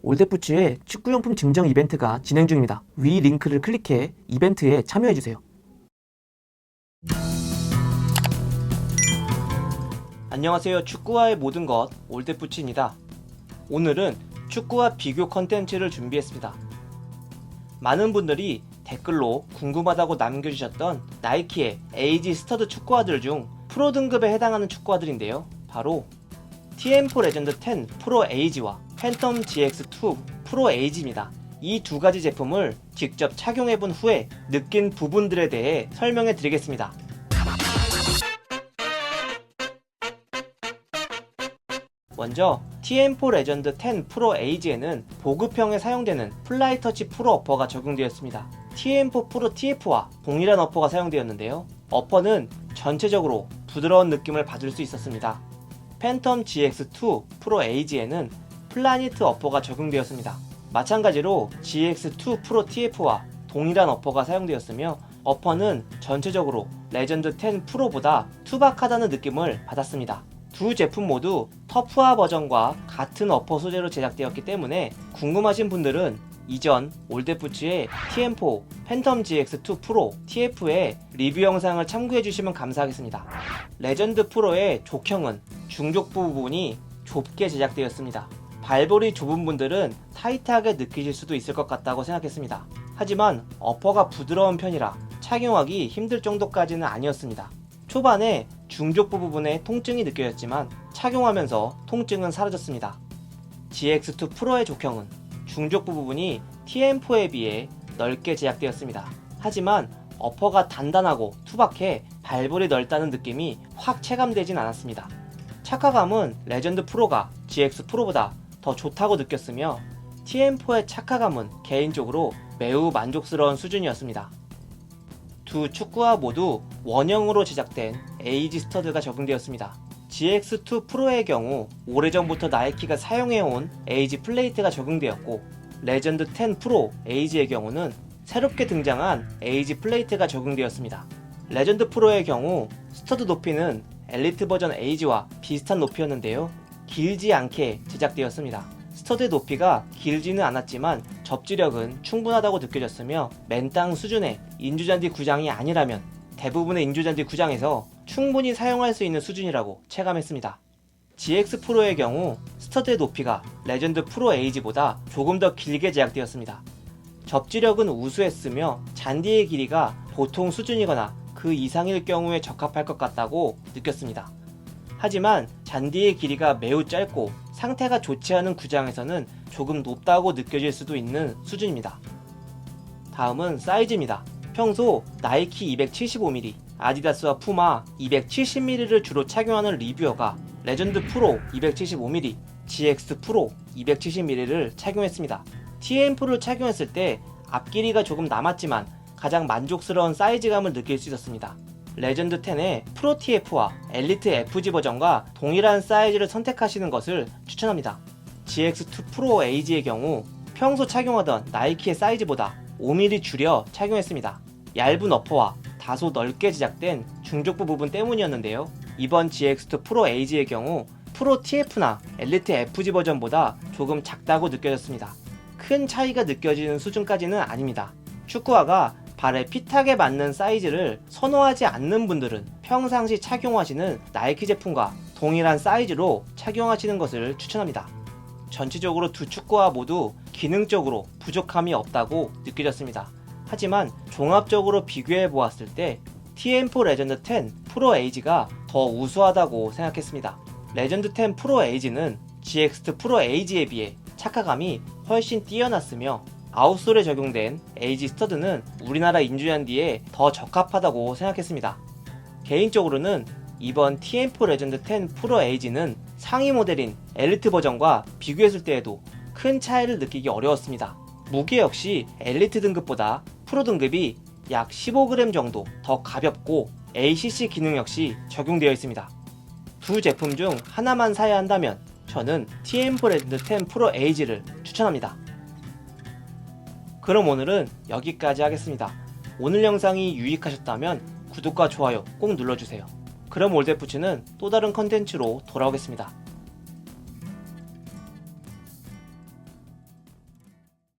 올댓부츠의 축구용품 증정 이벤트가 진행 중입니다. 위 링크를 클릭해 이벤트에 참여해주세요. 안녕하세요. 축구와의 모든 것 올댓부츠입니다. 오늘은 축구와 비교 컨텐츠를 준비했습니다. 많은 분들이 댓글로 궁금하다고 남겨주셨던 나이키의 에이지 스터드 축구화들 중 프로 등급에 해당하는 축구화들인데요. 바로 TM4 레전드 10 프로 에이지와 팬텀 GX2 프로 에이지입니다. 이 두 가지 제품을 직접 착용해본 후에 느낀 부분들에 대해 설명해 드리겠습니다. 먼저 TM4 레전드 10 프로 에이지에는 보급형에 사용되는 플라이터치 프로 어퍼가 적용되었습니다. TM4 프로 TF와 동일한 어퍼가 사용되었는데요. 어퍼는 전체적으로 부드러운 느낌을 받을 수 있었습니다. 팬텀 GX2 프로 에이지에는 플라니트 어퍼가 적용되었습니다. 마찬가지로 GX2 프로 TF와 동일한 어퍼가 사용되었으며 어퍼는 전체적으로 레전드 10 프로보다 투박하다는 느낌을 받았습니다. 두 제품 모두 터프화 버전과 같은 어퍼 소재로 제작되었기 때문에 궁금하신 분들은 이전 올댓부츠의 TM4 팬텀 GX2 프로 TF의 리뷰 영상을 참고해주시면 감사하겠습니다. 레전드 프로의 족형은 중족부 부분이 좁게 제작되었습니다. 발볼이 좁은 분들은 타이트하게 느끼실 수도 있을 것 같다고 생각했습니다. 하지만 어퍼가 부드러운 편이라 착용하기 힘들 정도까지는 아니었습니다. 초반에 중족부 부분에 통증이 느껴졌지만 착용하면서 통증은 사라졌습니다. GX2 프로의 족형은 중족부 부분이 TM4에 비해 넓게 제작되었습니다. 하지만 어퍼가 단단하고 투박해 발볼이 넓다는 느낌이 확 체감되진 않았습니다. 착화감은 레전드 프로가 GX 프로보다 더 좋다고 느꼈으며 TM4의 착화감은 개인적으로 매우 만족스러운 수준이었습니다. 두 축구화 모두 원형으로 제작된 에이지 스터드가 적용되었습니다. GX2 프로의 경우 오래전부터 나이키가 사용해온 에이지 플레이트가 적용되었고 레전드 10 프로 에이지의 경우는 새롭게 등장한 에이지 플레이트가 적용되었습니다. 레전드 프로의 경우 스터드 높이는 엘리트 버전 에이지와 비슷한 높이였는데요. 길지 않게 제작되었습니다. 스터드의 높이가 길지는 않았지만 접지력은 충분하다고 느껴졌으며 맨땅 수준의 인조잔디 구장이 아니라면 대부분의 인조잔디 구장에서 충분히 사용할 수 있는 수준이라고 체감했습니다. GX 프로의 경우 스터드의 높이가 레전드 프로 에이지보다 조금 더 길게 제작되었습니다. 접지력은 우수했으며 잔디의 길이가 보통 수준이거나 그 이상일 경우에 적합할 것 같다고 느꼈습니다. 하지만 잔디의 길이가 매우 짧고 상태가 좋지 않은 구장에서는 조금 높다고 느껴질 수도 있는 수준입니다. 다음은 사이즈입니다. 평소 나이키 275mm, 아디다스와 푸마 270mm를 주로 착용하는 리뷰어가 레전드 프로 275mm, GX 프로 270mm를 착용했습니다. TM4를 착용했을 때 앞길이가 조금 남았지만 가장 만족스러운 사이즈감을 느낄 수 있었습니다. 레전드 10의 프로 TF와 엘리트 FG 버전과 동일한 사이즈를 선택하시는 것을 추천합니다. GX2 프로 에이지의 경우 평소 착용하던 나이키의 사이즈보다 5mm 줄여 착용했습니다. 얇은 어퍼와 다소 넓게 제작된 중족부 부분 때문이었는데요. 이번 GX2 프로 에이지의 경우 프로 TF나 엘리트 FG 버전보다 조금 작다고 느껴졌습니다. 큰 차이가 느껴지는 수준까지는 아닙니다. 축구화가 발에 핏하게 맞는 사이즈를 선호하지 않는 분들은 평상시 착용하시는 나이키 제품과 동일한 사이즈로 착용하시는 것을 추천합니다. 전체적으로 두 축구화 모두 기능적으로 부족함이 없다고 느껴졌습니다. 하지만 종합적으로 비교해 보았을 때 TM4 레전드 10 프로 에이지가 더 우수하다고 생각했습니다. 레전드 10 프로 에이지는 GX2 프로 에이지에 비해 착화감이 훨씬 뛰어났으며 아웃솔에 적용된 에이지 스터드는 우리나라 인조잔디에 더 적합하다고 생각했습니다. 개인적으로는 이번 TM4 레전드 10 프로 에이지는 상위 모델인 엘리트 버전과 비교했을 때에도 큰 차이를 느끼기 어려웠습니다. 무게 역시 엘리트 등급보다 프로 등급이 약 15g 정도 더 가볍고 ACC 기능 역시 적용되어 있습니다. 두 제품 중 하나만 사야 한다면 저는 TM4 레전드 10 프로 에이지를 추천합니다. 그럼 오늘은 여기까지 하겠습니다. 오늘 영상이 유익하셨다면 구독과 좋아요 꼭 눌러주세요. 그럼 올댓부츠는 또 다른 컨텐츠로 돌아오겠습니다.